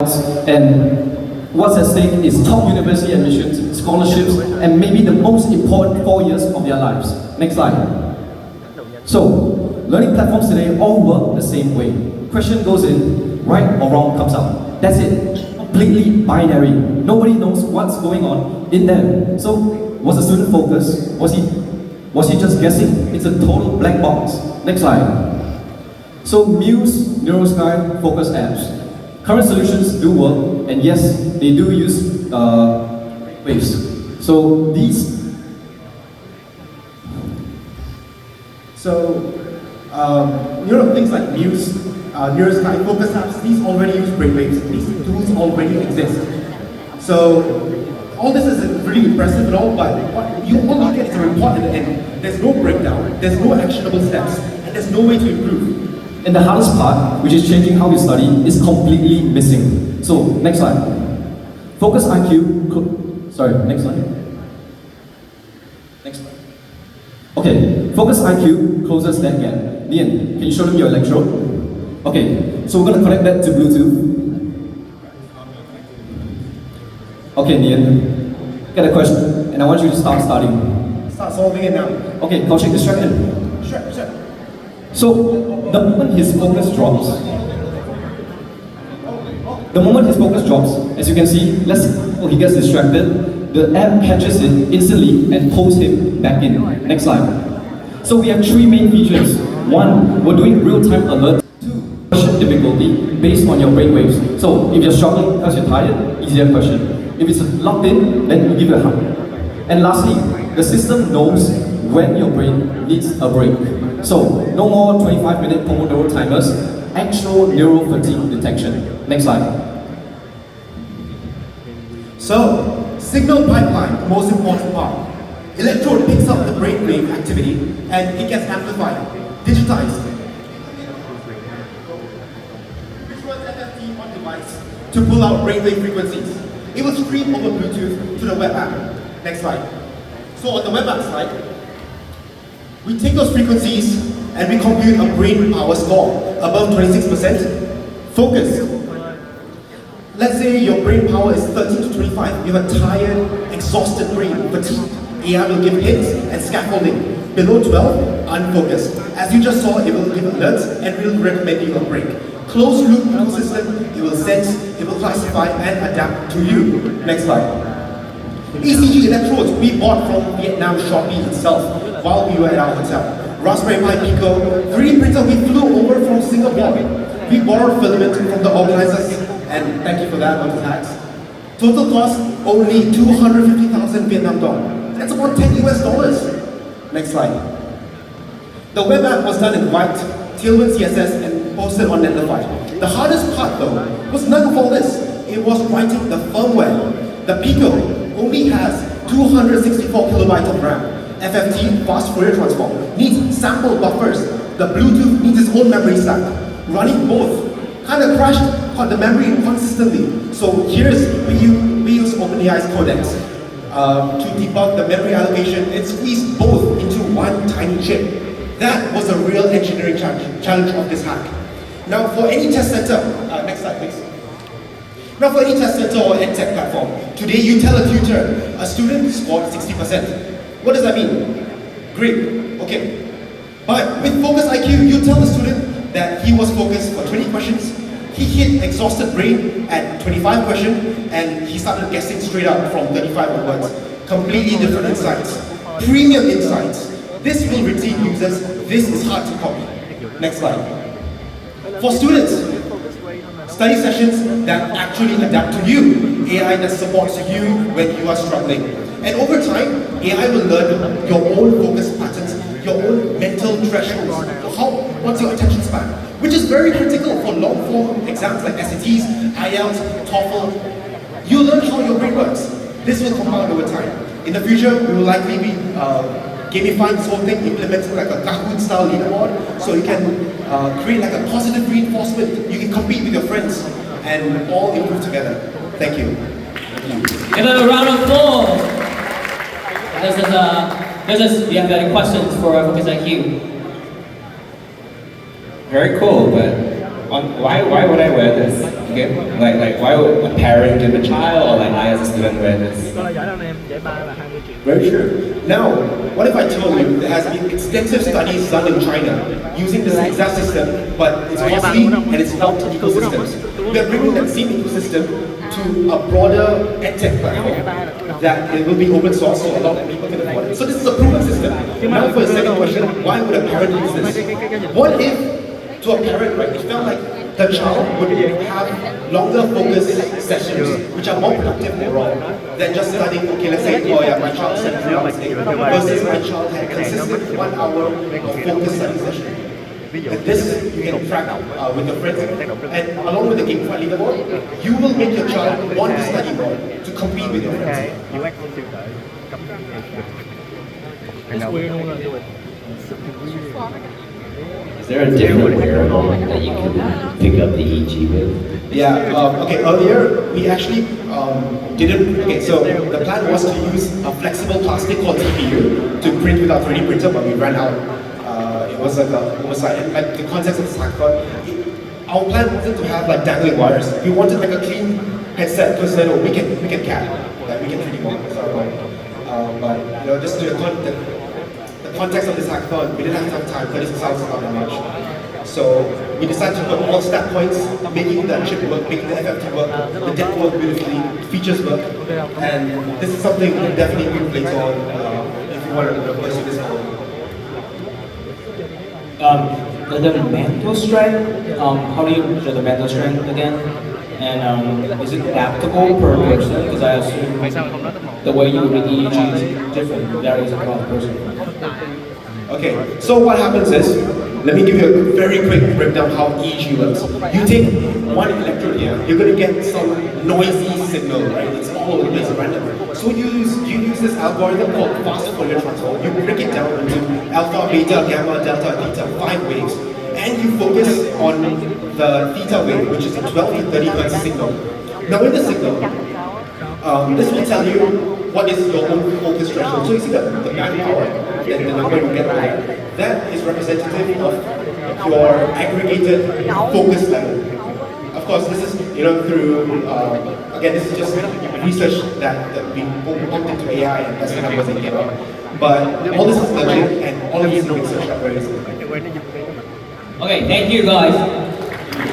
and what's at stake is top university admissions, scholarships, and maybe the most important 4 years of their lives. Next slide. So, learning platforms today all work the same way. Question goes in, right or wrong comes out. That's it. Completely binary. Nobody knows what's going on in there. So, was the student focused? Was he just guessing? It's a total black box. Next slide. So Muse, NeuroSky, Focus apps. Current solutions do work, and yes, they do use waves. So these. Things like Muse, NeuroSky, Focus apps, these already use brainwaves. These tools already exist. So all this is really impressive and all, but what you only get is a report in the end. There's no breakdown, there's no actionable steps, and there's no way to improve. And the hardest part, which is changing how we study, is completely missing. So, next slide. FocusIQ, sorry, next slide. Next slide. Okay, FocusIQ closes that gap. Nian, can you show them your electrode? Okay, so we're going to connect that to Bluetooth. Okay, Nian, get a question, and I want you to start studying. Start solving it now. Okay, Kaushik, distract him. Sure. So, the moment his focus drops, as you can see, let's say he gets distracted, the app catches it instantly and pulls him back in. Next slide. So we have 3 main features. 1, we're doing real-time alerts. 2, question difficulty based on your brainwaves. So if you're struggling because you're tired, easier question. If it's locked in, then we give you a hug. And lastly, the system knows when your brain needs a break. So, no more 25-minute Pomodoro timers, actual neural fatigue detection. Next slide. So, signal pipeline, the most important part. Electrode picks up the brainwave activity and it gets amplified, digitized. Which runs FFT on device to pull out brainwave frequencies. It will stream over Bluetooth to the web app. Next slide. So on the web app slide, we take those frequencies and we compute a brain power score above 26%. Focus. Let's say your brain power is 13 to 25. You have a tired, exhausted brain, fatigued. AI will give hints and scaffolding. Below 12, unfocused. As you just saw, it will give alerts and will recommend you a break. Closed loop ecosystem, it will sense, it will classify and adapt to you. Next slide. ECG electrodes we bought from Vietnam Shopee itself while we were at our hotel. Raspberry Pi Pico, 3D printer we flew over from Singapore. We borrowed filament from the organizers, and thank you for that on the tax. Total cost only 250,000 Vietnam dong. That's about 10 US dollars. Next slide. The web app was done in white, Tailwind CSS, and posted on Netlify. The hardest part though was none of all this. It was writing the firmware. The Pico only has 264 kilobytes of RAM. FFT, fast Fourier transform, needs sample buffers. The Bluetooth needs its own memory stack. Running both kind of crashed the memory inconsistently. So we use OpenAI's codecs to debug the memory allocation and squeeze both into one tiny chip. That was a real engineering challenge of this hack. Now for any test center, next slide please. Now for any test center or EdTech platform, today you tell a tutor, a student scored 60%. What does that mean? Great, okay. But with FocusIQ, you tell the student that he was focused for 20 questions, he hit exhausted brain at 25 questions, and he started guessing straight up from 35 onwards. Completely different insights. Premium insights. This will retain users, this is hard to copy. Next slide. For students, study sessions that actually adapt to you. AI that supports you when you are struggling. And over time, AI will learn your own focus patterns, your own mental thresholds. What's your attention span? Which is very critical for long-form exams like SATs, IELTS, TOEFL. You'll learn how your brain works. This will compound over time. In the future, we will likely be gamifying this whole thing, implementing like a Kahoot-style leaderboard, so you can create like a positive reinforcement. You can compete with your friends and all improve together. Thank you. Give it a round of applause. Do you have any questions for FocusIQ? Very cool, but why would I wear this? Okay, like why would a parent give a child or like I as a student wear this? Câu này giỏi đâu nè, em giải ba là 20 triệu. Very true. Now, what if I told you there has been extensive studies done in China using this exact system, but it's costly and it's not ecosystems. We are bringing that same ecosystem to a broader edtech platform that it will be open source so a lot of people can afford it. So this is a proven system. Now for the second question, why would a parent use this? What if to a parent, right, it felt like the child would have longer focus sessions, which are more productive overall than just studying, okay, let's say, oh yeah, my child studies hours a day, versus my child had consistent 1 hour of focused study session. And this you can track with your friends, and along with the gamified leaderboard, you will make your child want to study more, to compete with your friends. UX siêu tệ, cấm It's weird luôn rồi. Is there a different wearable that you can pick up the EG with? Yeah, okay, earlier we actually didn't, okay, so the plan was to use a flexible plastic called TPU to print with our 3D printer, but we ran out. It was like a oversight, and like the context of the hackathon, our plan wasn't to have like dangling wires. We wanted like a clean headset because then we can CAD, like we can 3D model. But you know, just to the context of this hackathon, we didn't have enough time. 36 hours is not that much. So we decided to put all stat points, making the chip work, making the FFT work, the depth work beautifully, features work, and this is something we definitely will later on if you want to pursue this goal. The mental strength, how do you measure the mental strength again? And is it adaptable per person? Because I assume the way you read EEG is different, varies across person. Okay, so what happens is, let me give you a very quick breakdown how EEG works. You take one electrode here, you're going to get some noisy signal, right? It's all over the place, random. So you use this algorithm called fast Fourier transform. You break it down into alpha, beta, gamma, delta, theta, 5 waves, and you focus on the theta wave, which is a 12 to 30 hertz signal. Now in the signal, this will tell you what is your own focus threshold. So you see the band power, and the number you get there, that is representative of your aggregated focus level. Of course, this is, you know, through, again, this is just research that we pumped into AI and that's the numbers that came out. But all this is legit and all of this is research are very easy. Okay, thank you guys.